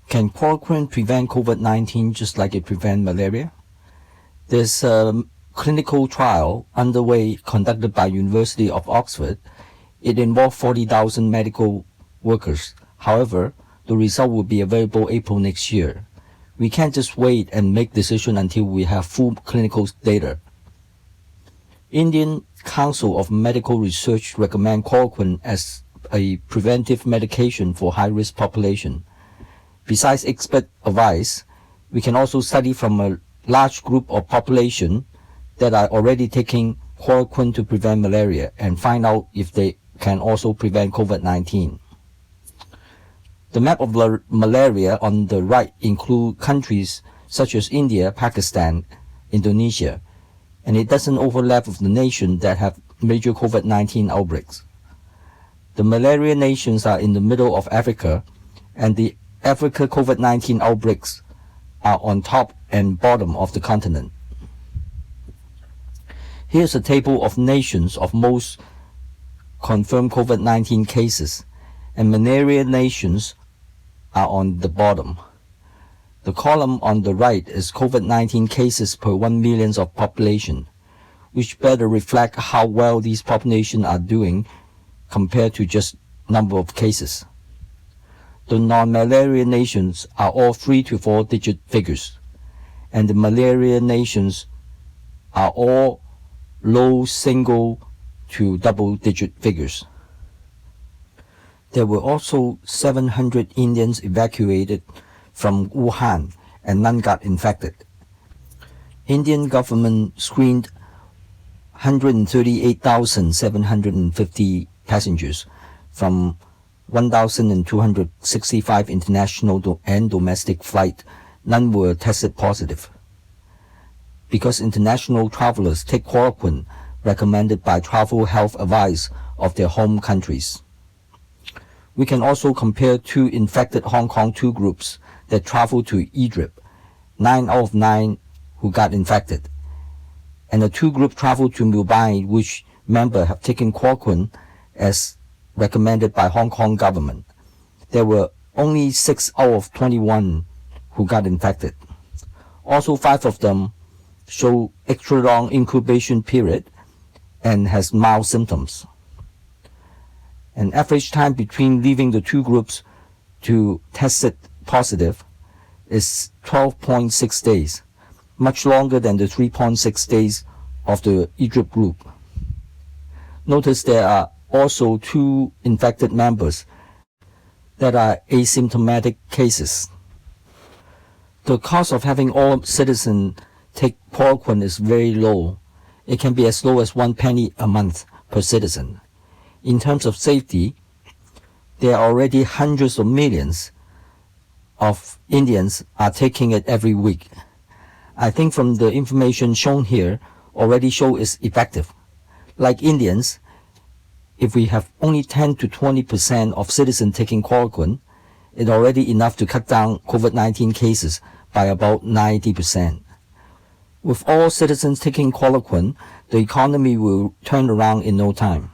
Can chloroquine prevent COVID-19 just like it prevents malaria? There's a clinical trial underway conducted by University of Oxford. It involved 40,000 medical workers. However, the result will be available April next year. We can't just wait and make decision until we have full clinical data. Indian Council of Medical Research recommend chloroquine as a preventive medication for high-risk population. Besides expert advice, we can also study from a large group of population that are already taking chloroquine to prevent malaria and find out if they can also prevent COVID-19. The map of malaria on the right includes countries such as India, Pakistan, Indonesia, and it doesn't overlap with the nations that have major COVID-19 outbreaks. The malaria nations are in the middle of Africa, and the Africa COVID-19 outbreaks are on top and bottom of the continent. Here's a table of nations of most confirmed COVID-19 cases, and malaria nations are on the bottom. The column on the right is COVID-19 cases per 1 million of population, which better reflect how well these populations are doing compared to just number of cases. The non-malaria nations are all 3 to 4 digit figures, and the malaria nations are all low single to double digit figures. There were also 700 Indians evacuated from Wuhan and none got infected. Indian government screened 138,750 passengers from 1,265 international and domestic flights. None were tested positive. Because international travelers take chloroquine recommended by travel health advice of their home countries. We can also compare 2 infected Hong Kong 2 groups that traveled to Egypt, 9 out of 9 who got infected, and the 2 groups traveled to Mumbai, which members have taken chloroquine as recommended by Hong Kong government. There were only 6 out of 21 who got infected. Also 5 of them show extra long incubation period and has mild symptoms. An average time between leaving the 2 groups to tested positive is 12.6 days, much longer than the 3.6 days of the Egypt group. Notice there are also 2 infected members that are asymptomatic cases. The cost of having all citizens take chloroquine is very low. It can be as low as 1 penny a month per citizen. In terms of safety, there are already hundreds of millions of Indians are taking it every week. I think from the information shown here already show it's effective. Like Indians, if we have only 10 to 20% of citizens taking chloroquine, it's already enough to cut down COVID-19 cases by about 90%. With all citizens taking chloroquine, the economy will turn around in no time.